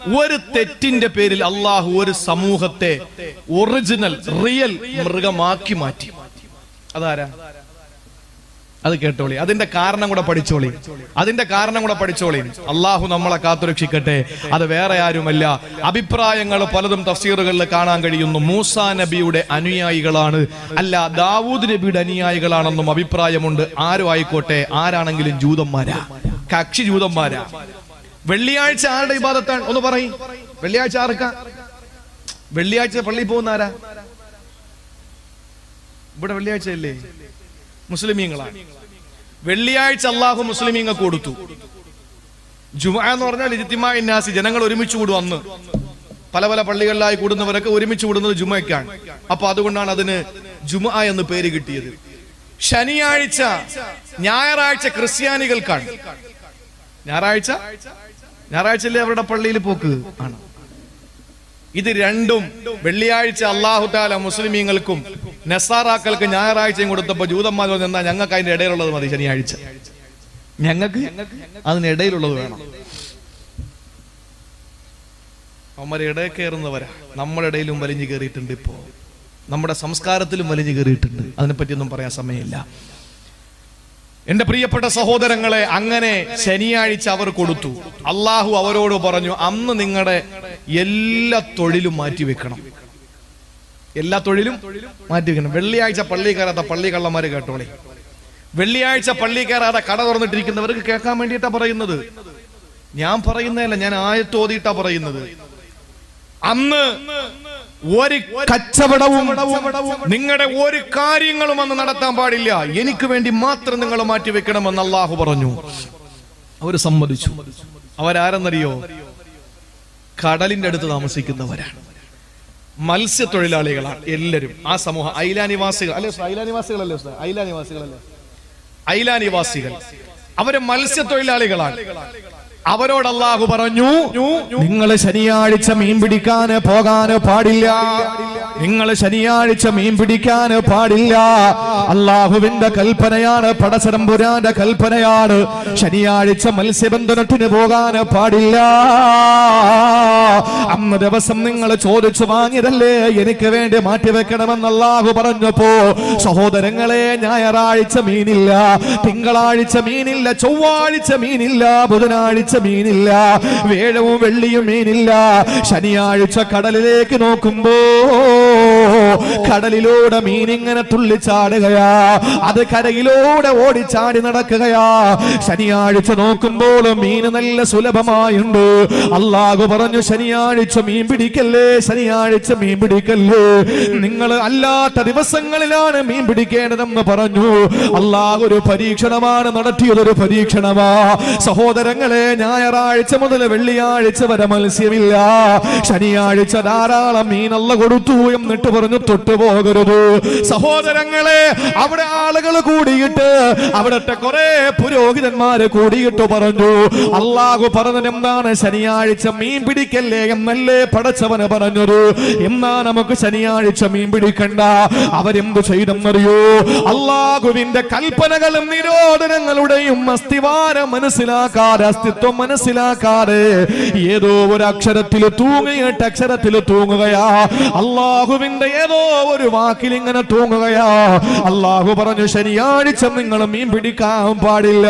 ഒരു തെറ്റിന്റെ പേരിൽ അള്ളാഹു ഒരു സമൂഹത്തെ ഒറിജിനൽ റിയൽ മൃഗമാക്കി മാറ്റി. അതാരാ? അത് കേട്ടോളി, അതിന്റെ കാരണം കൂടെ പഠിച്ചോളി, അള്ളാഹു നമ്മളെ കാത്തുരക്ഷിക്കട്ടെ. അത് വേറെ ആരുമല്ല, അഭിപ്രായങ്ങൾ പലതും തഫ്സീറുകളിൽ കാണാൻ കഴിയുന്നു. മൂസാ നബിയുടെ അനുയായികളാണ്, അല്ല ദാവൂദ് നബിയുടെ അനുയായികളാണെന്നും അഭിപ്രായമുണ്ട്. ആരും ആയിക്കോട്ടെ, ആരാണെങ്കിലും ജൂതന്മാരാ, കക്ഷി ജൂതന്മാരാ. വെള്ളിയാഴ്ച ആരുടെ ഇബാദത്താണ്? ഒന്ന് പറയും. വെള്ളിയാഴ്ച ആർക്കാ? വെള്ളിയാഴ്ച പള്ളിയിൽ പോകുന്ന ആരാ? ഇവിടെ വെള്ളിയാഴ്ച അല്ലേ? മുസ്ലിമീങ്ങളാണ്. വെള്ളിയാഴ്ച അള്ളാഹു മുസ്ലിമീങ്ങൾക്ക് കൊടുത്തു. ജുമുഅ എന്ന് പറഞ്ഞാൽ ഇജ്തിമാഉൻ നാസ്, ജനങ്ങൾ ഒരുമിച്ച് കൂടും. അന്ന് പല പല പള്ളികളിലായി കൂടുന്നവരൊക്കെ ഒരുമിച്ച് കൂടുന്നത് ജുമുഅയ്ക്കാണ്. അപ്പൊ അതുകൊണ്ടാണ് അതിന് ജുമുഅ എന്ന് പേര് കിട്ടിയത്. ശനിയാഴ്ച, ഞായറാഴ്ച ക്രിസ്ത്യാനികൾക്കാണ്. ഞായറാഴ്ചയല്ലേ അവരുടെ പള്ളിയിൽ പോക്ക് ആണ്. ഇത് രണ്ടും വെള്ളിയാഴ്ച അല്ലാഹു തആല മുസ്ലിമീങ്ങൾക്കും നസാറാക്കൾക്ക് ഞായറാഴ്ചയും കൊടുത്തപ്പോ ജൂതന്മാർ നിന്നാ ഞങ്ങൾക്ക് അതിന്റെ ഇടയിലുള്ളത് മതി, ശനിയാഴ്ച ഞങ്ങൾക്ക് അതിനിടയിലുള്ളത് വേണം. അവന്മാർ ഇടയിൽ കയറുന്നവരാ. നമ്മുടെ ഇടയിലും വലിഞ്ഞു കയറിയിട്ടുണ്ട്, ഇപ്പോ നമ്മുടെ സംസ്കാരത്തിലും വലിഞ്ഞു കയറിയിട്ടുണ്ട്. അതിനെപ്പറ്റിയൊന്നും പറയാൻ സമയമില്ല. എന്റെ പ്രിയപ്പെട്ട സഹോദരങ്ങളെ, അങ്ങനെ ശനിയാഴ്ച അവർ കൊടുത്തു. അള്ളാഹു അവരോട് പറഞ്ഞു, അന്ന് നിങ്ങളുടെ എല്ലാ തൊഴിലും മാറ്റിവെക്കണം, എല്ലാ തൊഴിലും മാറ്റിവെക്കണം. വെള്ളിയാഴ്ച പള്ളി കയറാത്ത പള്ളി കള്ളന്മാര് കേട്ടോളി. വെള്ളിയാഴ്ച പള്ളി കയറാതെ കട തുറന്നിട്ടിരിക്കുന്നവർക്ക് കേൾക്കാൻ വേണ്ടിയിട്ടാ പറയുന്നത്, ഞാൻ പറയുന്നതല്ല, ഞാൻ ആയത്ത് ഓതിയിട്ടാ പറയുന്നത്. അന്ന് ഒരു കച്ചവടവും നിങ്ങളുടെ ഒരു കാര്യങ്ങളും അന്ന് നടത്താൻ പാടില്ല, എനിക്ക് വേണ്ടി മാത്രം നിങ്ങൾ മാറ്റിവെക്കണമെന്ന് അള്ളാഹു പറഞ്ഞു. അവര് സമ്മതിച്ചു. അവരാരെന്നറിയോ? കടലിന്റെ അടുത്ത് താമസിക്കുന്നവരാണ്, മത്സ്യത്തൊഴിലാളികളാണ് എല്ലാരും. ആ സമൂഹം ഐലാനിവാസികൾ അല്ലേ? ഐലാനിവാസികൾ അവര് മത്സ്യത്തൊഴിലാളികളാണ്. അവരോട് അല്ലാഹു പറഞ്ഞു, നിങ്ങൾ ശനിയാഴ്ച മീൻ പിടിക്കാൻ പോകാൻ പാടില്ല, നിങ്ങൾ ശനിയാഴ്ച മീൻ പിടിക്കാൻ പാടില്ല. അള്ളാഹുവിന്റെ കൽപ്പനയാണ്, പടച്ചതമ്പുരാന്റെ കൽപ്പനയാണ്. ശനിയാഴ്ച മത്സ്യബന്ധനത്തിന് പോകാൻ പാടില്ല. അന്ന് ദിവസം നിങ്ങൾ ചോദിച്ചു വാങ്ങിയതല്ലേ, എനിക്ക് വേണ്ടി മാറ്റിവെക്കണമെന്ന് അല്ലാഹു പറഞ്ഞപ്പോ, സഹോദരങ്ങളെ, ഞായറാഴ്ച മീനില്ല, തിങ്കളാഴ്ച മീനില്ല, ചൊവ്വാഴ്ച മീനില്ല, ബുധനാഴ്ച മീനില്ല, വേഴവും വെള്ളിയും മീനില്ല. ശനിയാഴ്ച കടലിലേക്ക് നോക്കുമ്പോ കടലിലൂടെ മീനിങ്ങനെ തുള്ളിച്ചാടുകയാ, അത് കരയിലൂടെ ഓടിച്ചാടി നടക്കുകയാ. ശനിയാഴ്ച നോക്കുമ്പോൾ മീന് നല്ല സുലഭമായുണ്ട്. അല്ലാഹു പറഞ്ഞു, ശനിയാഴ്ച മീൻ പിടിക്കല്ലേ, ശനിയാഴ്ച മീൻ പിടിക്കല്ലേ, നിങ്ങൾ അല്ലാത്ത ദിവസങ്ങളിലാണ് മീൻ പിടിക്കേണ്ടതെന്ന് പറഞ്ഞു. അല്ലാഹു ഒരു പരീക്ഷണമാണ് നടത്തിയതൊരു പരീക്ഷണമാ. സഹോദരങ്ങളെ, ഞായറാഴ്ച മുതൽ വെള്ളിയാഴ്ച വരെ മത്സ്യമില്ല, ശനിയാഴ്ച ധാരാളം മീൻ അല്ലാഹു കൊടുത്തു എന്നിട്ട് പറഞ്ഞു, തൊട്ടുപോകരുത്. സഹോദരങ്ങളെ, അവിടെ ആളുകൾ കൂടിയിട്ട്, അവിടത്തെ കുറെ പുരോഹിതന്മാര് കൂടിയിട്ട് പറഞ്ഞു, അല്ലാഹു പറഞ്ഞത് എന്താണ്? ശനിയാഴ്ച മീൻ പിടിക്കല്ലേ എന്നല്ലേ പടച്ചവന് പറഞ്ഞത്, എന്നാ നമുക്ക് ശനിയാഴ്ച മീൻ പിടിക്കണ്ട. അവരെന്ത് ചെയ്തെന്നറിയോ? അല്ലാഹുവിന്റെ കൽപ്പനകളും നിരോധനങ്ങളുടെയും അസ്തിവാരം മനസ്സിലാക്കാതെ, അസ്തിത്വം മനസ്സിലാക്കാതെ ഏതോ ഒരു അക്ഷരത്തിൽ തൂങ്ങിയിട്ട് അക്ഷരത്തിൽ തൂങ്ങുകയാ. അല്ലാഹുവിന്റെ ഏതോ ഒരു വാക്കിൽ ഇങ്ങനെ തൂങ്ങുകയാ. അല്ലാഹു പറഞ്ഞു, ശനിയാഴ്ച നിങ്ങൾ മീൻ പിടിക്കാൻ പാടില്ല.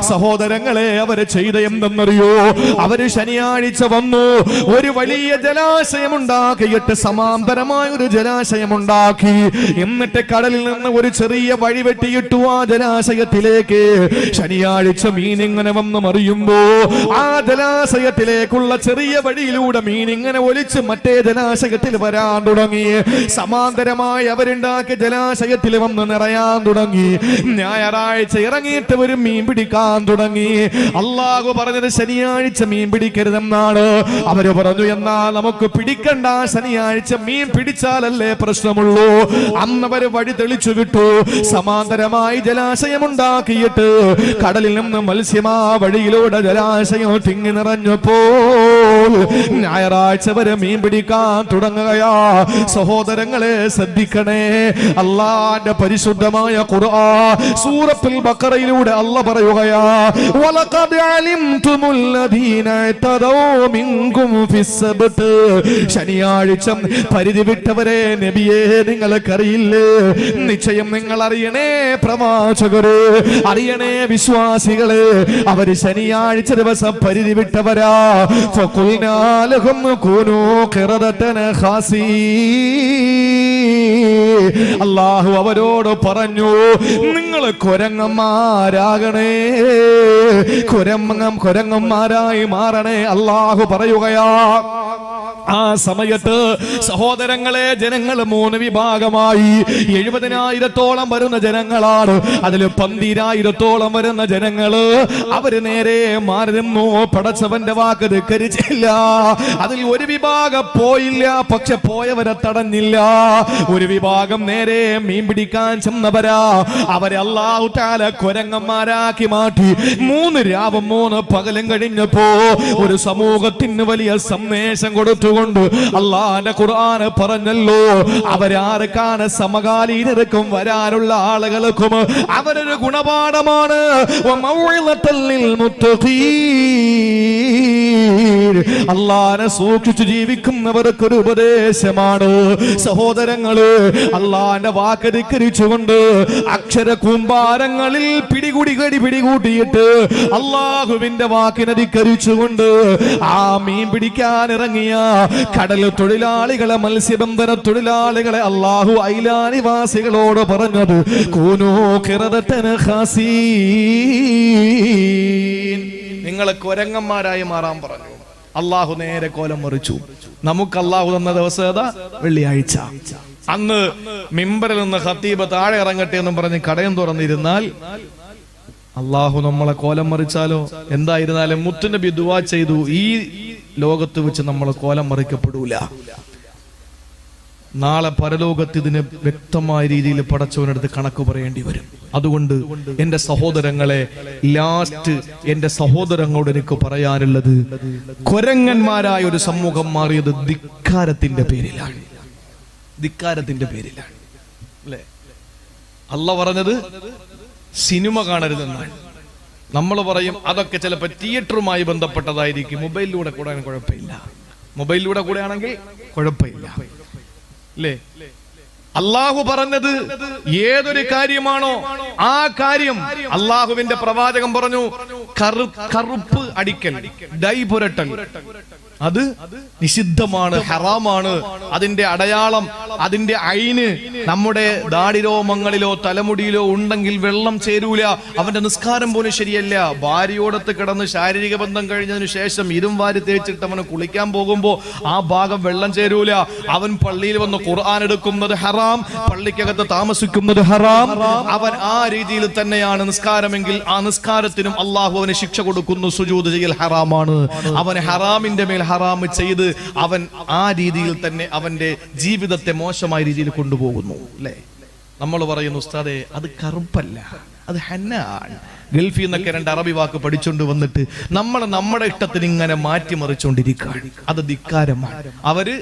സഹോദരങ്ങളെ, അവര് ചെയ്ത എന്തെന്നറിയോ? അവര് ശനിയാഴ്ച വന്നു, ഒരു വലിയ ജലാശയം ഉണ്ടാക്കിയിട്ട്, സമാന്തരമായ ഒരു ജലാശയം ഉണ്ടാക്കി. എന്നിട്ട് കടലിൽ നിന്ന് ഒരു ചെറിയ വഴി വെട്ടിയിട്ടു ആ ജലാശയത്തിലേക്ക്. ശനിയാഴ്ച മീൻ ഇങ്ങനെ വന്ന് മറിയുമ്പോ ആ ജലാശയത്തിലേക്കുള്ള ചെറിയ വഴിയിലൂടെ മീൻ ഇങ്ങനെ ഒലിച്ച് മറ്റേ ജലാശയത്തിൽ വരാൻ തുടങ്ങി. സമാന്തരമായി അവരുണ്ടാക്കിയ ജലാശയത്തിൽ വന്ന് നിറയാൻ തുടങ്ങി. ഞായറാഴ്ച ഇറങ്ങിയിട്ട് ഒരു മീൻ പിടിക്കാൻ തുടങ്ങി. അല്ലാഹു പറഞ്ഞത് ശനിയാഴ്ച മീൻ പിടിക്കരുതെന്നാണ്. അവര് പറഞ്ഞു, എന്നാൽ നമുക്ക് പിടിക്കണ്ട, ശനിയാഴ്ച മീൻ പിടിച്ചാലല്ലേ പ്രശ്നമുള്ളൂ. അന്നവര് വഴി തെളിച്ചു വിട്ടു. സമാന്തരമായി ജലാശയം ഉണ്ടാക്കിയിട്ട് കടലിൽ നിന്ന് മത്സ്യമാ വഴിയിലൂടെ ജലാശയം തിങ്ങി നിറഞ്ഞപ്പോൾ ഞായറാഴ്ച വരെ മീൻ പിടിക്കാൻ തുടങ്ങുകയാ. സഹോദരങ്ങളെ ശ്രദ്ധിക്കണേ, അള്ളാന്റെ പരിശുദ്ധമായ ഖുർആൻ സൂറത്തുൽ ബഖറയിലൂടെ അല്ലാഹ് പറയുകയാ, വലഖദ് അലിംതുമുൽ ലദീന തദൗ മിൻകും ഫിസ്സബ്ത്. ശനിയാഴ്ച പരിധി വിട്ടവരെ നബിയേ നിങ്ങൾക്കറിയില്ലേ? നിശ്ചയം നിങ്ങൾ അറിയണേ പ്രവാചകരെ, അറിയണേ വിശ്വാസികളെ, അവര് ശനിയാഴ്ച ദിവസം പരിധി വിട്ടവരാ. ഫഖുൽനാ ലഹും കൂനൂ ഖിറദതൻ ഖാസീ. അല്ലാഹു അവരോട് പറഞ്ഞു, നിങ്ങൾ കുരങ്ങന്മാരാകണേ, കുരങ്ങന്മാരായി മാറണേ. അല്ലാഹു പറയുകയാ. ആ സമയത്ത് സഹോദരങ്ങളെ, ജനങ്ങൾ 3 വിഭാഗമായി. 70,000-ഓളം വരുന്ന ജനങ്ങളാണ്. അതിൽ 12,000-ഓളം വരുന്ന ജനങ്ങള് അവര് നേരെ മാറി നിന്നു, പടച്ചവന്റെ വാക്ക് ധിക്കരിച്ചില്ല. അതിൽ ഒരു വിഭാഗം പോയില്ല, പക്ഷെ പോയവരെ തടഞ്ഞില്ല. ഒരു വിഭാഗം നേരെ മീൻ പിടിക്കാൻ ചെന്നവരാ. അവരെ അല്ലാഹു തആല കുരങ്ങന്മാരാക്കി മാറ്റി. 3 രാവും 3 പകലും കഴിഞ്ഞപ്പോ ഒരു സമൂഹത്തിന് വലിയ സന്ദേശം കൊടുത്തുകൊണ്ട് അല്ലാഹുവിന്റെ ഖുർആൻ പറഞ്ഞല്ലോ, അവരാർക്കാണ്? സമകാലീനർക്കും വരാനുള്ള ആളുകൾക്കും അവരൊരു ഗുണപാഠമാണ്. അല്ലാഹുവിനെ സൂക്ഷിച്ചു ജീവിക്കുന്നവർക്കൊരു ഉപദേശമാണ്. സഹോദരങ്ങള്, അല്ലാഹുവിന്റെ വാക്ക് ധിക്കരിച്ചുകൊണ്ട് അക്ഷര കൂമ്പാരങ്ങളിൽ പിടികൂട്ടിയിട്ട് അല്ലാഹുവിന്റെ വാക്കിനെ ധിക്കരിച്ചുകൊണ്ട് ആ മീൻ പിടിക്കാൻ ഇറങ്ങിയ കടൽ തൊഴിലാളികളെ, മത്സ്യബന്ധന തൊഴിലാളികളെ അല്ലാഹു ഐലാനിവാസികളോട് പറഞ്ഞത്, കൂനൂ ഖിറദതൻ ഖാസീൻ, നിങ്ങൾ കുരങ്ങന്മാരായി മാറാൻ പറഞ്ഞു. അല്ലാഹു നേരെ കോലം മറിച്ചു. നമുക്ക് അല്ലാഹു തന്ന ദിവസം ഏതാ? വെള്ളിയാഴ്ച. അന്ന് മിമ്പറിൽ നിന്ന് ഖത്തീബ് താഴെ ഇറങ്ങട്ടെ എന്നും പറഞ്ഞ് കടയും തുറന്നിരുന്നാൽ അല്ലാഹു നമ്മളെ കോലം മറിച്ചാലോ? എന്തായിരുന്നാലും മുത്തുനബി ദുആ ചെയ്തു, ഈ ലോകത്ത് വെച്ച് നമ്മൾ കോലം മറിക്കപ്പെടൂല. നാളെ പരലോകത്ത് ഇതിന് വ്യക്തമായ രീതിയിൽ പടച്ചവനടുത്ത് കണക്ക് പറയേണ്ടി വരും. അതുകൊണ്ട് എന്റെ സഹോദരങ്ങളെ, ലാസ്റ്റ് എന്റെ സഹോദരങ്ങളോട് എനിക്ക് പറയാനുള്ളത്, കുരങ്ങന്മാരായ ഒരു സമൂഹം മാറിയത് ധിക്കാരത്തിന്റെ പേരിലാണ്. ധിക്കാരത്തിന്റെ പേരിലാണ് അല്ലേ? അല്ലാഹു പറഞ്ഞത് സിനിമ കാണരുതെന്നാണ്. നമ്മൾ പറയും അതൊക്കെ ചിലപ്പോൾ തിയേറ്ററുമായി ബന്ധപ്പെട്ടതായിരിക്കും. മൊബൈലിലൂടെ കൂടെ കുഴപ്പമില്ല, മൊബൈലിലൂടെ കൂടെ ആണെങ്കിൽ കുഴപ്പമില്ല അല്ലേ? അല്ലാഹു പറഞ്ഞത് ഏതൊരു കാര്യമാണോ ആ കാര്യം അല്ലാഹുവിന്റെ പ്രവാചകൻ പറഞ്ഞു, കറുപ്പ് അടിക്കൽ, ഡൈ പുരട്ടൽ, അത് നിഷിദ്ധമാണ്, ഹറാമാണ്. അതിന്റെ അടയാളം, അതിന്റെ ഐന് നമ്മുടെ ദാടിരോമങ്ങളിലോ തലമുടിയിലോ ഉണ്ടെങ്കിൽ വെള്ളം ചേരൂല. അവന്റെ നിസ്കാരം പോലും ശരിയല്ല. ഭാര്യയോടൊത്ത് കിടന്ന് ശാരീരിക ബന്ധം കഴിഞ്ഞതിന് ശേഷം ഇരും വാരി തേച്ചിട്ട് അവന് കുളിക്കാൻ പോകുമ്പോ ആ ഭാഗം വെള്ളം ചേരൂല. അവൻ പള്ളിയിൽ വന്ന് ഖുർആൻ എടുക്കുന്നത് ഹറാം, പള്ളിക്കകത്ത് താമസിക്കുന്നത് ഹറാം. അവൻ ആ രീതിയിൽ തന്നെയാണ് നിസ്കാരമെങ്കിൽ ആ നിസ്കാരത്തിനും അല്ലാഹു അവന് ശിക്ഷ കൊടുക്കുന്നു. സുജൂദ് ചെയ്യൽ ഹറാമാണ്. അവന് ഹറാമിന്റെ മേൽ ഹറാം ചെയ്ത് അവൻ ആ രീതിയിൽ തന്നെ അവന്റെ ജീവിതത്തെ മോശമായ രീതിയിൽ കൊണ്ടുപോകുന്നു അല്ലേ? നമ്മൾ പറയുന്നു, ഉസ്താദേ അത് കറുപ്പല്ല, അത് ഹന്നാണ്. ഗൾഫിൽ നിന്നൊക്കെ 2 അറബി വാക്ക് പഠിച്ചുകൊണ്ട് വന്നിട്ട് നമ്മൾ നമ്മുടെ ഇഷ്ടത്തിന് ഇങ്ങനെ മാറ്റിമറിച്ചുകൊണ്ടിരിക്കുകയാണ്. അത് ധിക്കാരമാണ്. അവര്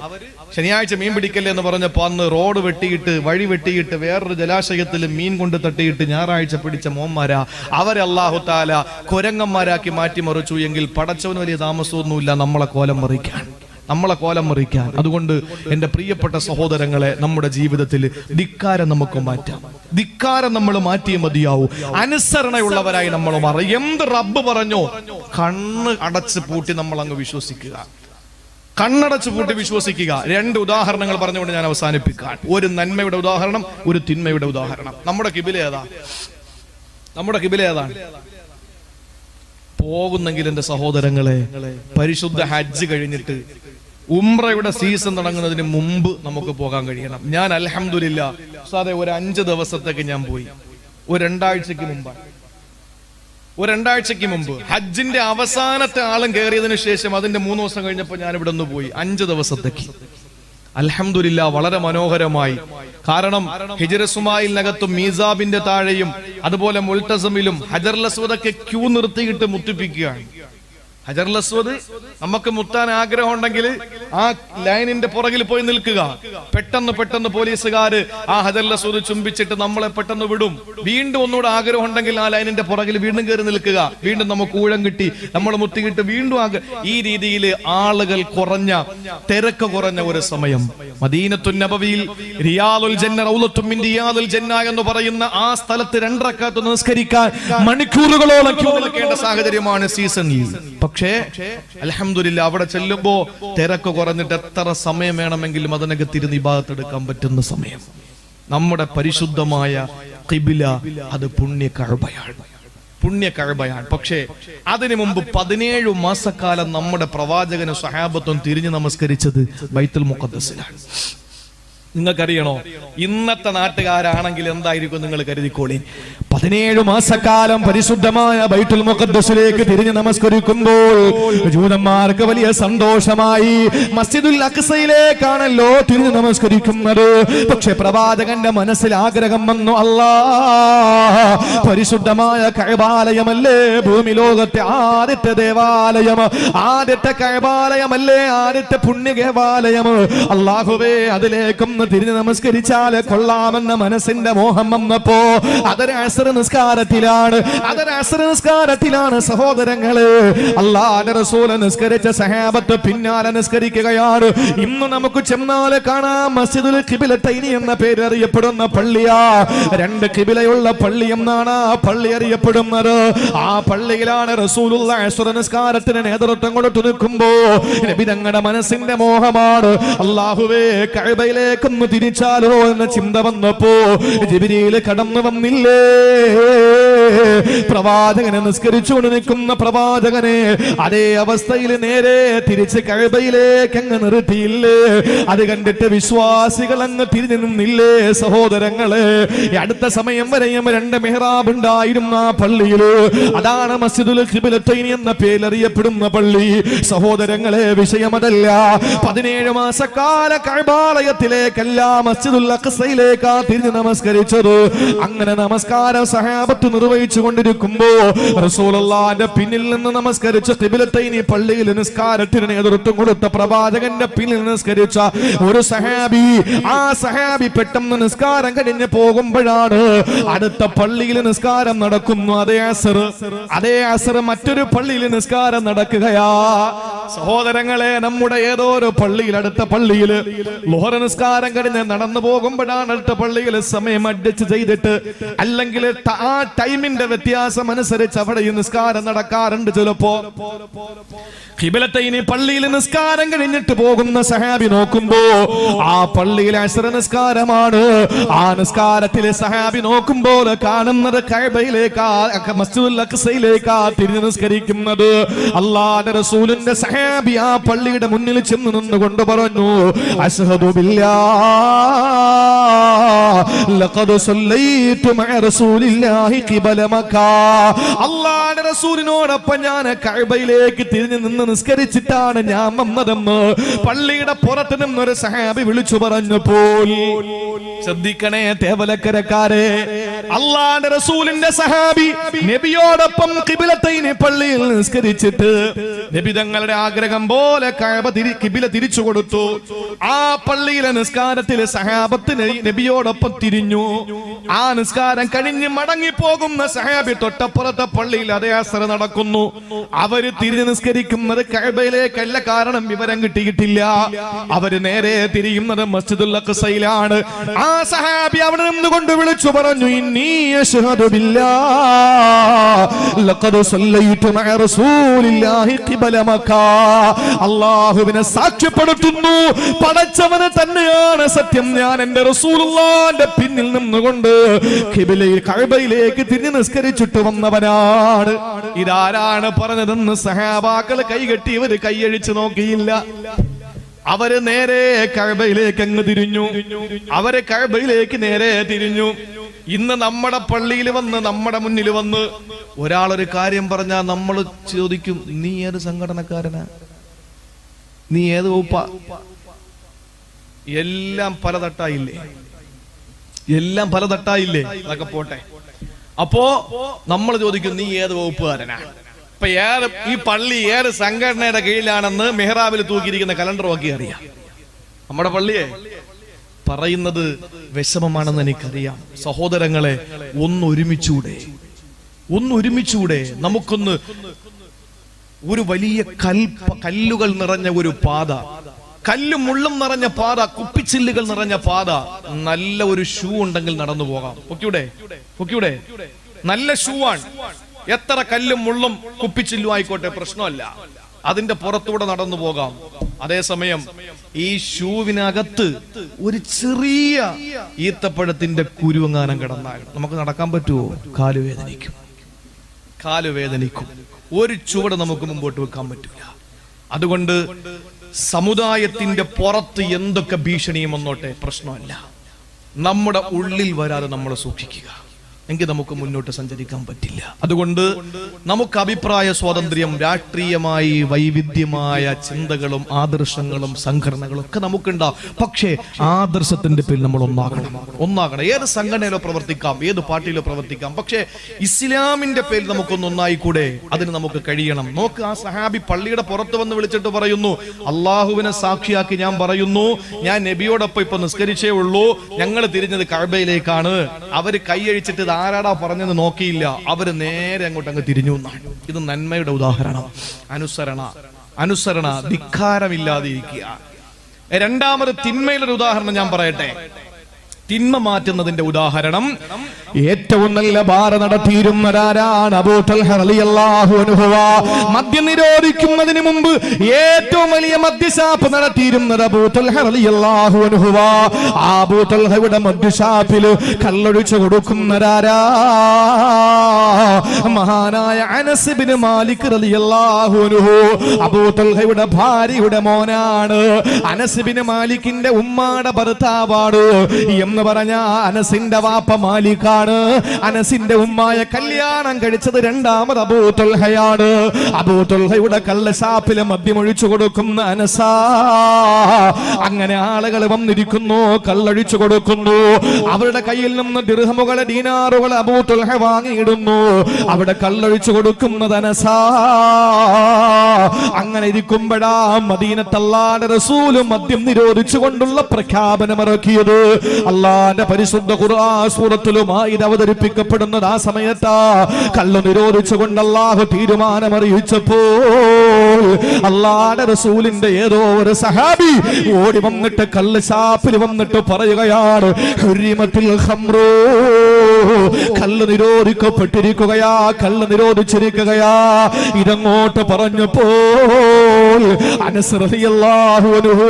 ശനിയാഴ്ച മീൻ പിടിക്കല്ലേ എന്ന് പറഞ്ഞപ്പോ അന്ന് റോഡ് വെട്ടിയിട്ട്, വഴി വെട്ടിയിട്ട്, വേറൊരു ജലാശയത്തിൽ മീൻ കൊണ്ട് തട്ടിയിട്ട് ഞായറാഴ്ച പിടിച്ച മോന്മാരാ. അവരെ അല്ലാഹു തആല കുരങ്ങന്മാരാക്കി മാറ്റിമറിച്ചു എങ്കിൽ പടച്ചവന് വലിയ താമസമൊന്നുമില്ല നമ്മളെ കോലം മറിക്കാൻ. അതുകൊണ്ട് എന്റെ പ്രിയപ്പെട്ട സഹോദരങ്ങളെ, നമ്മുടെ ജീവിതത്തിൽ ധിക്കാരം നമുക്ക് മാറ്റാം. ധിക്കാരം നമ്മൾ മാറ്റിയേ മതിയാവൂ. അനുസരണയുള്ളവരായി നമ്മൾ മാറും. എന്ത് റബ്ബ് പറഞ്ഞോ കണ്ണ് അടച്ച് പൂട്ടി നമ്മൾ അങ്ങ് വിശ്വസിക്കുക. കണ്ണടച്ച് പൂട്ടി വിശ്വസിക്കുക. 2 ഉദാഹരണങ്ങൾ പറഞ്ഞുകൊണ്ട് ഞാൻ അവസാനിപ്പിക്കാൻ. ഒരു നന്മയുടെ ഉദാഹരണം, ഒരു തിന്മയുടെ ഉദാഹരണം. നമ്മുടെ കിബില ഏതാണ്? പോകുന്നെങ്കിൽ എന്റെ സഹോദരങ്ങളെ, പരിശുദ്ധ ഹജ്ജ് കഴിഞ്ഞിട്ട് ഉംറയുടെ സീസൺ തുടങ്ങുന്നതിന് മുമ്പ് നമുക്ക് പോകാൻ കഴിയണം. ഞാൻ അൽഹംദുലില്ലാ ഉസ്താദേ ഒരു 5 ദിവസത്തേക്ക് ഞാൻ പോയി. ഒരു 2 ആഴ്ചക്ക് മുമ്പ് ഹജ്ജിന്റെ അവസാനത്തെ ആളും കയറിയതിനു ശേഷം അതിന്റെ 3 ദിവസം കഴിഞ്ഞപ്പോൾ ഞാൻ ഇവിടെ നിന്ന് പോയി 5 ദിവസത്തേക്ക്. അൽഹംദുലില്ലാ വളരെ മനോഹരമായി. കാരണം ഹിജ്റ ഇസ്മായിലിനകത്തും മീസാബിന്റെ താഴെയും അതുപോലെ മുൽതസമിലും ഹജറുൽ അസ്വദൊക്കെ ക്യൂ നിർത്തിയിട്ട് മുത്തിപ്പിക്കുകയാണ്. ഹജറുൽ അസ്വദ് നമുക്ക് മുത്താൻ ആഗ്രഹം ഉണ്ടെങ്കിൽ ആ ലൈനിന്റെ പുറകിൽ പോയി നിൽക്കുക. പെട്ടെന്ന് പോലീസുകാര് ആ ഹജറുൽ അസ്വദ് ചുംബിച്ചിട്ട് നമ്മളെ പെട്ടെന്ന് വിടും. വീണ്ടും ഒന്നുകൂടെ ആഗ്രഹം ഉണ്ടെങ്കിൽ ആ ലൈനിന്റെ പുറകിൽ വീണ്ടും കയറി നിൽക്കുക. വീണ്ടും നമുക്ക് ഊഴം കിട്ടി, നമ്മൾ മുത്തി കിട്ടി, വീണ്ടും ഈ രീതിയിൽ ആളുകൾ കുറഞ്ഞ, തിരക്ക് കുറഞ്ഞ ഒരു സമയം മദീനത്തുൻ നബവിയിൽ റിയാദുൽ ജന്ന, റൗളത്തും മിൻ റിയാദുൽ ജന്ന എന്ന് പറയുന്ന ആ സ്ഥലത്ത് 2 റക്അത്ത് നിസ്കരിക്കാൻ മണിക്കൂറുകളോളം ക്യൂ നിൽക്കേണ്ട സാഹചര്യമാണ് സീസണിൽ. പക്ഷേ അൽഹംദുലില്ലാഹ് അവിടെ ചെല്ലുമ്പോ തിരക്ക് കുറഞ്ഞിട്ട് എത്ര സമയം വേണമെങ്കിലും അതിനകത്തിരുന്ന് ഇബാദത്ത് എടുക്കാൻ പറ്റുന്ന സമയം. നമ്മുടെ പരിശുദ്ധമായ ഖിബ്ല അത് പുണ്യ കഅബയാണ്. പക്ഷേ അതിനു മുമ്പ് 17 മാസക്കാലം നമ്മുടെ പ്രവാചകനും സ്വഹാബത്തും തിരിഞ്ഞു നമസ്കരിച്ചത് ബൈത്തുൽ മുഖദ്ദസിലാണ്. നിങ്ങൾക്കറിയണോ? ഇന്നത്തെ നാട്ടുകാരാണെങ്കിൽ എന്തായിരിക്കും നിങ്ങൾ കരുതിക്കോളി. 17 മാസക്കാലം പരിശുദ്ധമായ ബൈത്തുൽ മുഖദ്ദസിലേക്ക് തിരിഞ്ഞ് നമസ്കരിക്കുമ്പോൾ ജൂതന്മാർക്ക് വലിയ സന്തോഷമായി. മസ്ജിദുൽ അഖ്സയിലേക്കാണല്ലോ തിരിഞ്ഞ് നമസ്കരിക്കുന്നത്. പക്ഷെ പ്രവാചകന്റെ മനസ്സിൽ ആഗ്രഹം വന്നു, അല്ലാഹ് പരിശുദ്ധമായ കഅബാലയമല്ലേ ഭൂമി ലോകത്തെ ആദ്യത്തെ ദേവാലയം, ആദ്യത്തെ കഅബാലയമല്ലേ, ആദ്യത്തെ പുണ്യ ദേവാലയം. അല്ലാഹുവേ അതിലേക്കൊന്ന് തിരിഞ്ഞ് നമസ്കരിച്ചാൽ കൊള്ളാമെന്ന മനസ്സിന്റെ മോഹം വന്നപ്പോ അതൊരു അസ്ർ നിസ്കാരത്തിലാണ് സഹോദരങ്ങളെ. അല്ലാഹുവിന്റെ റസൂൽ നിസ്കരിച്ച സഹാബത്ത് പിന്നാലെ നിസ്കരിക്കുകയാണ്. ഇന്ന് നമുക്ക് ചെന്നാൽ കാണാം മസ്ജിദുൽ ഖിബ്ലത്തൈനി എന്ന പേര് അറിയപ്പെടുന്ന പള്ളിയാ. 2 ഖിബ്ലയുള്ള പള്ളി എന്നാണ് ആ പള്ളി അറിയപ്പെടുന്നത്. ആ പള്ളിയിലാണ് റസൂലുള്ളാഹി അസ്ർ നിസ്കാരത്തിന് നേതൃത്വം കൊടുത്തു നിൽക്കുമ്പോ നബി തങ്ങളുടെ മനസ്സിന്റെ മോഹമാണ്, അല്ലാഹുവേ കഅബയിലേക്ക് തിരിച്ചാലോ എന്ന ചിന്ത വന്നപ്പോ ജിബ്രീൽ കടന്നു വന്നില്ലേ. പ്രവാചകനെ നിസ്കരിച്ചുകൊണ്ട് നിൽക്കുന്ന പ്രവാചകനെ അതേ അവസ്ഥയിൽ നേരെ തിരിച്ച് കഅബയിലേക്ക് അങ്ങ് നിർത്തിയില്ലേ. അത് കണ്ടിട്ട് വിശ്വാസികൾ അങ്ങ് തിരിഞ്ഞു നിന്നില്ലേ. സഹോദരങ്ങളെ, അടുത്ത സമയം വരെയും 2 മെഹ്റാബ് ഉണ്ടായിരുന്ന ആ പള്ളിയില്, അതാണ് മസ്ജിദുൽ ഖിബ്ലത്തൈനി എന്ന പേരറിയപ്പെടുന്ന പള്ളി. സഹോദരങ്ങളെ, വിഷയമതല്ല. 17 മാസക്കാല കഅബാലയത്തിലേക്കല്ല മസ്ജിദുൽ അഖ്സയിലേക്കാ തിരിഞ്ഞ് നമസ്കരിച്ചത്. അങ്ങനെ നമസ്കാരം സഹാബത്ത് നിർവഹിച്ചു കൊണ്ടിരിക്കുമ്പോ റസൂലുള്ളാഹിന്റെ പിന്നിൽ നിന്ന് നമസ്കരിച്ച ഖിബ്ലത്തൈനി പള്ളിയിൽ നിസ്കാരത്തിന് നേതൃത്വം കൊടുത്ത പ്രവാചകന്റെ പിന്നിൽ നിസ്കരിച്ച ഒരു സഹാബി, ആ സഹാബി പെട്ടെന്ന് നിസ്കാരം കഴിഞ്ഞ് പോകുമ്പോഴാണ് അടുത്ത പള്ളിയിൽ നിസ്കാരം നടക്കുന്നു. അതേ അസ്ർ മറ്റൊരു പള്ളിയിൽ നിസ്കാരം നടക്കുകയാ. സഹോദരങ്ങളെ, നമ്മുടെ ഏതോ ഒരു പള്ളിയിൽ, അടുത്ത പള്ളിയിൽ ളുഹർ നിസ്കാരം കഴിഞ്ഞ് നടന്നു പോകുമ്പോഴാണ് അടുത്ത പള്ളിയിൽ സമയം അഡ്ജസ്റ്റ് ചെയ്തിട്ട്, അല്ലെങ്കിൽ ആ ടൈമിന്റെ വ്യത്യാസം അനുസരിച്ച് അവിടെ നിസ്കാരം നടക്കാറുണ്ട്. ചിലപ്പോ ഖിബ്ലത്തൈനി പള്ളിയിൽ നിസ്കാരം കഴിഞ്ഞിട്ട് പോകുന്ന സഹാബി നോക്കുമ്പോ ആ പള്ളിയിൽ അസ്ർ നിസ്കാരമാണ്. ആ നിസ്കാരത്തിലെ സഹാബി നോക്കുമ്പോൾ കാണുന്നത് കഅബയിലേക്കാ, മസ്ജിദുൽ അഖ്സയിലേക്കാ തിരിഞ്ഞ് നിസ്കരിക്കുന്നത്. അല്ലാഹുവിന്റെ റസൂലിന്റെ സഹാബി ആ പള്ളിയുടെ മുന്നിൽ ചെന്ന് നിന്നുകൊണ്ട് പറഞ്ഞു, അശ്ഹദു ബില്ലാഹ് ലഖദ് സല്ലൈതു മഅ റസൂലില്ലാഹി ഖിബല മക്ക. അല്ലാഹുവിന്റെ റസൂലിനോടൊപ്പം ഞാൻ കഅബയിലേക്ക് തിരിഞ്ഞു നിന്ന് നിസ്കരിച്ചിട്ടാണ് ഞാൻ വന്നതെന്ന് പള്ളിയുടെ പുറത്ത് നിന്നൊരു സഹാബി വിളിച്ചു പറഞ്ഞപ്പോൾ, ശ്രദ്ധിക്കണേ തേവലക്കരക്കാരെ, അല്ലാഹുവിന്റെ റസൂലിന്റെ സഹാബി നബിയോടൊപ്പം ഖിബ്ലത്തൈനി പള്ളിയിൽ നിസ്കരിച്ചിട്ട് നബി തങ്ങളുടെ ആഗ്രഹം പോലെ ഖിബ്ല തിരിച്ചു കൊടുത്തു. ആ പള്ളിയിലെ നിസ്കാരത്തിലെ സഹാബത്തിന് നബിയോടൊപ്പം തിരിഞ്ഞു. ആ നിസ്കാരം കഴിഞ്ഞ് മടങ്ങി പോകുന്ന സഹാബി തൊട്ടപ്പുറത്തെ പള്ളിയിൽ അതേ അസ്ർ നടക്കുന്നു. അവര് തിരിഞ്ഞ് നിസ്കരിക്കുന്നത് കഅബയിലേക്കല്ല, കാരണം വിവരം കിട്ടിയിട്ടില്ല. അവര് നേരെ തിരിയുന്നത് മസ്ജിദുൽ അഖ്സയിലാണ്. ആ സഹാബി അവിടെ നിന്നുകൊണ്ട് വിളിച്ചു പറഞ്ഞു, ഇന്നി അശ്ഹദു ബില്ലാഹ് ലഖദ് സല്ലൈതു മഅ റസൂലില്ലാഹി ഖിബല മക്ക. അല്ലാഹുവിനെ സാക്ഷ്യപ്പെടുത്തുന്നു, പടച്ചവന് തന്നെയാണ് സത്യം, ഞാൻ എന്റെ റസൂലുള്ളാഹിന്റെ പിന്നിൽ നിന്നുകൊണ്ട് ഖിബലയിൽ കഅബയിലേക്ക് തിരിഞ്ഞ് നിസ്കരിച്ചിട്ട് വന്നവനാണ്. ഇതാരാണ് പറഞ്ഞതെന്ന് സഹാബാക്കൾ കൈകെട്ടി, ഇവര് കൈയഴിച്ചു നോക്കിയില്ല. അവര് നേരെ കഅബയിലേക്ക് അങ്ങ് തിരിഞ്ഞു. അവര് കഅബയിലേക്ക് നേരെ തിരിഞ്ഞു. ഇന്ന് നമ്മുടെ പള്ളിയിൽ വന്ന്, നമ്മുടെ മുന്നിൽ വന്ന് ഒരാളൊരു കാര്യം പറഞ്ഞാൽ നമ്മൾ ചോദിക്കും, നീ ഏത് സംഘടനക്കാരനാ, നീ ഏത് വകുപ്പാ? എല്ലാം പലതട്ടായില്ലേ, എല്ലാം പലതട്ടായില്ലേ? അതൊക്കെ പോട്ടെ. അപ്പോ നമ്മൾ ചോദിക്കും, നീ ഏത് വകുപ്പുകാരനാ? ഇപ്പൊ ഈ പള്ളി ഏത് സംഘടനയുടെ കീഴിലാണെന്ന് മെഹ്റാബിൽ തൂക്കിയിരിക്കുന്ന കലണ്ടർ നോക്കി അറിയാം. നമ്മുടെ പള്ളിയെ പറയുന്നത് വിഷമമാണെന്ന് എനിക്കറിയാം. സഹോദരങ്ങളെ, ഒന്നൊരുമിച്ചൂടെ നമുക്കൊന്ന് ഒരു വലിയ കല്ലുകൾ നിറഞ്ഞ ഒരു പാത, കല്ലും മുള്ളും നിറഞ്ഞ പാത, കുപ്പിച്ചില്ലുകൾ നിറഞ്ഞ പാത, നല്ല ഒരു ഷൂ ഉണ്ടെങ്കിൽ നടന്നു പോകാം. പൊക്കിയൂടെ? നല്ല ഷൂ ആണ്. എത്ര കല്ലും മുള്ളും കുപ്പിച്ചില്ലും ആയിക്കോട്ടെ, പ്രശ്നമല്ല, അതിന്റെ പുറത്തൂടെ നടന്നു പോകാം. അതേസമയം ഈ ഷൂവിനകത്ത് ഒരു ചെറിയ ഈത്തപ്പഴത്തിന്റെ കുരുവങ്ങാനം കിടന്നാൽ നമുക്ക് നടക്കാൻ പറ്റുമോ? കാലുവേദനിക്കും. ഒരു ചുവട് നമുക്ക് മുമ്പോട്ട് വെക്കാൻ പറ്റില്ല. അതുകൊണ്ട് സമുദായത്തിന്റെ പുറത്ത് എന്തൊക്കെ ഭീഷണിയും വന്നോട്ടെ, പ്രശ്നമല്ല, നമ്മുടെ ഉള്ളിൽ വരാതെ നമ്മൾ സൂക്ഷിക്കുക, എങ്കിൽ നമുക്ക് മുന്നോട്ട് സഞ്ചരിക്കാൻ പറ്റില്ല. അതുകൊണ്ട് നമുക്ക് അഭിപ്രായ സ്വാതന്ത്ര്യം, രാഷ്ട്രീയമായി വൈവിധ്യമായ ചിന്തകളും ആദർശങ്ങളും സംഘടനകളും ഒക്കെ നമുക്കുണ്ടാവും. പക്ഷേ ആദർശത്തിന്റെ പേരിൽ നമ്മൾ ഒന്നാകണം. ഏത് സംഘടനയിലോ പ്രവർത്തിക്കാം, ഏത് പാർട്ടിയിലോ പ്രവർത്തിക്കാം, പക്ഷേ ഇസ്ലാമിന്റെ പേരിൽ നമുക്കൊന്ന് ഒന്നായിക്കൂടെ? അതിന് നമുക്ക് കഴിയണം. നോക്ക്, ആ സഹാബി പള്ളിയുടെ പുറത്ത് വന്ന് വിളിച്ചിട്ട് പറയുന്നു, അള്ളാഹുവിനെ സാക്ഷിയാക്കി ഞാൻ പറയുന്നു, ഞാൻ നബിയോടൊപ്പം ഇപ്പൊ നിസ്കരിച്ചേ ഉള്ളൂ, ഞങ്ങൾ തിരിഞ്ഞത് കഅബയിലേക്കാണ്. അവര് കൈയഴിച്ചിട്ട് ആരാടാ പറഞ്ഞെന്ന് നോക്കിയില്ല, അവര് നേരെ അങ്ങോട്ട് അങ്ങ് തിരിഞ്ഞു എന്നാണ്. ഇത് നന്മയുടെ ഉദാഹരണം. അനുസരണ, ധിക്കാരമില്ലാതിരിക്കുക. രണ്ടാമത് തിന്മയുടെ ഉദാഹരണം ഞാൻ പറയട്ടെ. തിന്മ മാറ്റുന്നതിന്റെ ഉദാഹരണം, ഏറ്റവും നല്ല ബാർ നടത്തിയിരുന്നവരാണ് അബൂ തൽഹ റളിയല്ലാഹു അൻഹു. മദ്യം നിരോധിക്കുന്നതിന് മുമ്പ് ഏറ്റവും വലിയ മദ്യഷാപ്പ് നടത്തിയിരുന്നത് അബൂ തൽഹ റളിയല്ലാഹു അൻഹു. ആ അബൂ തൽഹയുടെ മദ്യഷാപ്പിൽ കള്ളൊഴിച്ചു കൊടുക്കുന്നവരാ മഹാനായ അനസ് ഇബ്നു മാലിക് റളിയല്ലാഹു അൻഹു. അബൂ തൽഹയുടെ ഭാര്യയുടെ മോനാണ്. അനസ് ഇബ്നു മാലിക്കിന്റെ ഉമ്മാടെ ഭർത്താവാണ് എന്ന് പറഞ്ഞ അനസിന്റെ വാപ്പ മാലിക്കാണ്. അനസിന്റെ ഉമ്മായ കല്യാണം കഴിച്ചത് രണ്ടാമത് അബൂ തൽഹയാണ്. അബൂ തൽഹയുടെ കള്ളഷാപ്പിലെ മദ്യമൊഴിച്ചു കൊടുക്കുന്ന അനസാ. അങ്ങനെ ആളുകൾ വന്നിരിക്കുന്നു, കള്ളൊഴിച്ചു കൊടുക്കുന്നു. അവരുടെ കയ്യിൽ നിന്ന് ദിർഹമുകളെ, ദീനാറുകളെ അബൂ തൽഹ വാങ്ങിയിടുന്നു. അവിടെ കള്ളൊഴിച്ചു കൊടുക്കുന്നത് അനസാ. അങ്ങനെ ഇരിക്കുമ്പോഴാ മദീനത്ത് അല്ലാഹുവിന്റെ റസൂൽ മദ്യം നിരോധിച്ചുകൊണ്ടുള്ള പ്രഖ്യാപനം ഇറക്കിയത്. അല്ലാഹുവിന്റെ പരിശുദ്ധ ഖുർആൻ സൂറത്തുൽ മാഇദ അവതരിപ്പിക്കപ്പെടുന്നത് ആ സമയത്താ. കള്ള് നിരോധിച്ചുകൊണ്ട് അല്ലാഹു തീരുമാനം അറിയിച്ചപ്പോൾ അല്ലാഹുവിന്റെ റസൂലിന്റെ ഏതോ ഒരു സഹാബി ഓടി വന്നിട്ട് കള്ള് ഷാപ്പിൽ വന്നിട്ട് പറയുകയാണ്, ഹുരിമത്തുൽ ഖംറു, കള്ള് നിരോധിക്കപ്പെട്ടിരിക്കുകയാ, കള്ള് നിരോധിച്ചിരിക്കുകയാ. ഇതങ്ങോട്ട് പറഞ്ഞപ്പോൾ അനസ് റളിയല്ലാഹു അൻഹു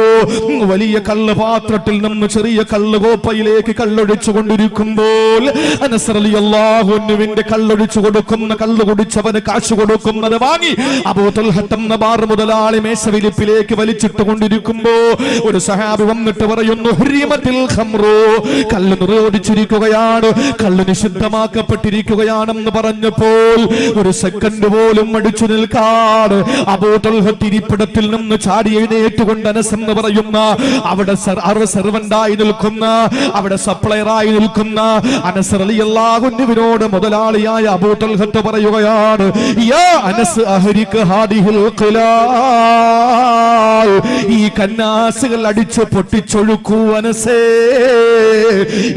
വലിയ കള്ള് പാത്രത്തിൽ നിന്ന് ചെറിയ കള്ള് കോപ്പയിലേക്ക് കള്ളൊഴിച്ചു കൊണ്ടിരിക്കുമ്പോൾ അനസ് റളിയല്ലാഹു അൻഹുവിന്റെ കള്ളൊഴിച്ചു കൊടുക്കുന്ന, കള്ള് കുടിച്ചവന് കാശ് കൊടുക്കുന്നത് വാങ്ങി അബൂ തൽഹ എന്ന ബാർ മുതലാളി മേശവിരിപ്പിലേക്ക് വലിച്ചിട്ട് കൊണ്ടിരിക്കുമ്പോ ഒരു സഹാബി വന്നിട്ട് പറയുന്നു, ഹുരിമത്തുൽ ഖംറു, കള്ള് നിരോധിച്ചിരിക്കുകയാണ്, കള്ള് നിഷിദ്ധമാക്കപ്പെട്ടിരിക്കുകയാണെന്ന് പറഞ്ഞപ്പോൾ ഒരു സെക്കൻഡ് പോലും അടിച്ചു നിൽക്കാതെ അബൂ തൽഹ തിരിപ്പിടത്തിൽ നിന്ന് ചാടി എഴുന്നേറ്റുകൊണ്ട് അനസ് എന്ന് പറയുന്ന അവിടെ സെർവന്റായി നിൽക്കുന്ന, അവിടെ സപ്ലയറായി നിൽക്കുന്ന അനസ് റളിയല്ലാഹു അൻഹുവിനോട് മുതലാളിയായ അബൂ തൽഹ പറയുകയാണ്, യാ അനസ് അഹ്രിക ഹാദിഹിൽ ഖിലാൽ, ഈ കന്നാസുകൾ അടിച്ചു പൊട്ടിച്ചൊഴുക്കൂ അനസേ.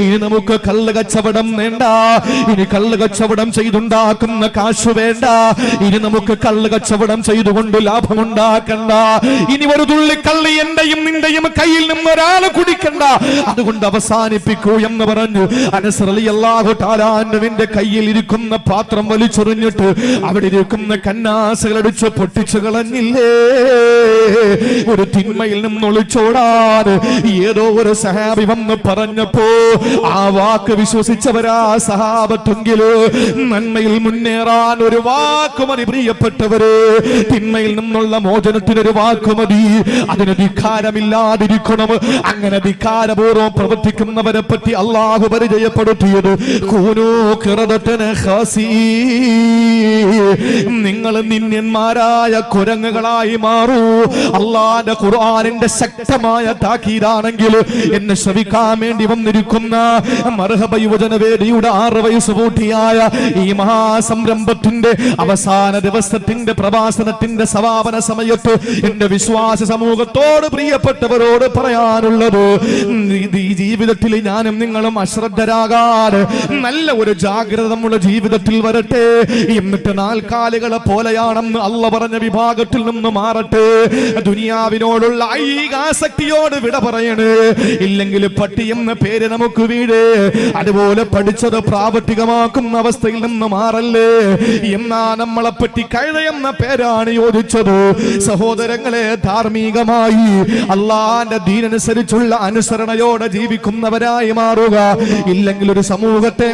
ഇനി നമുക്ക് കള്ള് കച്ചവടം വേണ്ട, ഇനി കള്ള് കച്ചവടം ചെയ്തുണ്ടാക്കുന്ന കാശ് വേണ്ട, ഇനി നമുക്ക് കള്ള് കച്ചവടം ചെയ്തുകൊണ്ട് ലാഭമുണ്ടാക്കണ്ട, ഇനി ഒരു തുള്ളി കള്ള് എന്റെയും നിന്റെയും കയ്യിൽ നിന്ന് ഒരാൾ കുടിക്കണ്ട, അതുകൊണ്ട് അവസാനിപ്പിക്കൂ എന്ന് പറഞ്ഞു അനസ് റളിയല്ലാഹു തആല അൻഹുവിന്റെ കയ്യിൽ ഇരിക്കുന്ന പാത്രം വലിച്ചെറിഞ്ഞിട്ട് അവിടെ ഇരിക്കുന്ന കന്നാസുകൾ അടിച്ച് പൊട്ടിച്ചു കളഞ്ഞില്ലേ. ഒരു തിന്മയിൽ നിന്ന് ഒളിച്ചോടാൻ ഏതോ ഒരു സഹാബി വന്ന് പറഞ്ഞപ്പോ ആ വാക്ക് വിശ്വസിച്ചവരാ സഹാബത്തെങ്കില് നന്മയിൽ മുന്നേറാൻ ഒരു വാക്കുമതി. പ്രിയപ്പെട്ടവര്, തിന്മയിൽ നിന്നുള്ള മോചനത്തിനൊരു വാക്കുമതി, അതിന് ധിക്കാരമില്ലാതിരിക്കണം. അങ്ങനെ ധിക്കാരപൂർവ്വം പ്രവർത്തിക്കുന്നവരെ പറ്റി അള്ളാഹു പരിചയപ്പെടുത്തിയത്, നിങ്ങൾ നിന്യന്മാരായ കുരങ്ങുകളായി മാറൂ. അള്ളാന്റെ ഖുർആൻ ഖുർആനിന്റെ ശക്തമായ താക്കീതാണെങ്കിൽ എന്നെ ശ്രവിക്കാൻ വേണ്ടി വന്നിരിക്കുന്ന മർഹബ യുവജന വേദിയുടെ 6 വയസ്സ് പൂർത്തിയായ ഈ മഹാസംരംഭത്തിന്റെ അവസാന ദിവസത്തിന്റെ പ്രഭാഷണത്തിന്റെ സമാപന സമയത്ത് എന്റെ വിശ്വാസ സമൂഹത്തോട് പ്രിയപ്പെട്ടവരോട് പറയാനുള്ളത്, ഈ ജീവിതത്തിൽ ഞാനും നിങ്ങളും അശ്രദ്ധരാകാതെ നല്ല ഒരു ജാഗ്രത നമ്മുടെ ജീവിതത്തിൽ വരട്ടെ. എന്നിട്ട് നാൽക്കാലികളെ പോലെയാണെന്ന് അള്ള പറഞ്ഞ വിഭാഗത്തിൽ നിന്ന് മാറട്ടെ. ദുനിയാവിനോടുള്ള ഐകാസക്തിയോട് വിട പറയണേ. ഇല്ലെങ്കിൽ പട്ടി എന്ന പേര് നമുക്ക് വീട്. അതുപോലെ പഠിച്ചത് പ്രാവർത്തികമാക്കുന്ന അവസ്ഥയിൽ നിന്ന് മാറല്ലേ. എന്നാ നമ്മളെ പറ്റി കഴുതയെന്ന പേരാണ് യോജിച്ചത്. സഹോദരങ്ങളെ, ധാർമ്മികമായി അള്ളാന്റെ ദീനനുസരിച്ചുള്ള അനുസരണയോടെ ജീവിക്കുന്നവരായി മാറുക. ഇല്ലെങ്കിൽ ഒരു സമൂഹത്തെ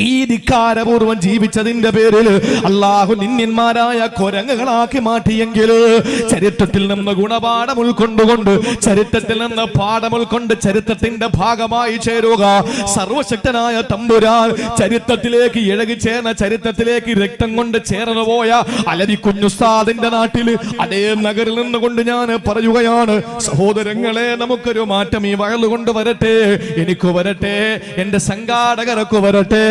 ഈ ധിക്കാരപൂർവം ജീവിച്ചതിന്റെ പേരിൽ അള്ളാഹു നിന്യന്മാരായ കുരങ്ങുകളാക്കി മാറ്റിയെങ്കിൽ ചരിത്രത്തിൽ നിന്ന് ഗുണപാഠം ഉൾക്കൊണ്ടുകൊണ്ട്, ചരിത്രത്തിൽ നിന്ന് പാഠം ഉൾക്കൊണ്ട് ചരിത്രത്തിന്റെ ഭാഗമായി ചേരുക. സർവശക്തനായ തമ്പുരാൻ ചരിത്രത്തിലേക്ക് ഇഴകിച്ചേർന്ന, ചരിത്രത്തിലേക്ക് രക്തം കൊണ്ട് ചേർന്നു പോയ അലരി കുഞ്ഞുസ്താദിന്റെ നാട്ടില് അതേ നഗറിൽ നിന്നുകൊണ്ട് ഞാൻ പറയുകയാണ്, സഹോദരങ്ങളെ, നമുക്കൊരു മാറ്റം ഈ വയലുകൊണ്ട് വരട്ടെ. എനിക്ക് വരട്ടെ, എന്റെ സംഘാടകർക്ക് വരട്ടെ,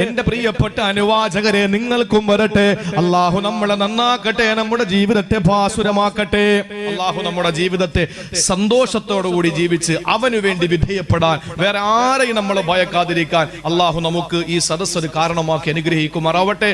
എന്റെ പ്രിയപ്പെട്ട അനുവാചകരെ നിങ്ങൾക്കും വരട്ടെ. അള്ളാഹു നമ്മളെ നന്നാക്കട്ടെ, നമ്മുടെ ജീവിതത്തെ ഭാസുരമാക്കട്ടെ. അള്ളാഹു നമ്മുടെ ജീവിതത്തെ സന്തോഷത്തോടുകൂടി ജീവിച്ച് അവന് വേണ്ടി വിധേയപ്പെടാൻ, വേറെ ആരെയും നമ്മൾ ഭയക്കാതിരിക്കാൻ അള്ളാഹു നമുക്ക് ഈ സദസ്സ് കാരണമാക്കി അനുഗ്രഹിക്കുമാറാവട്ടെ.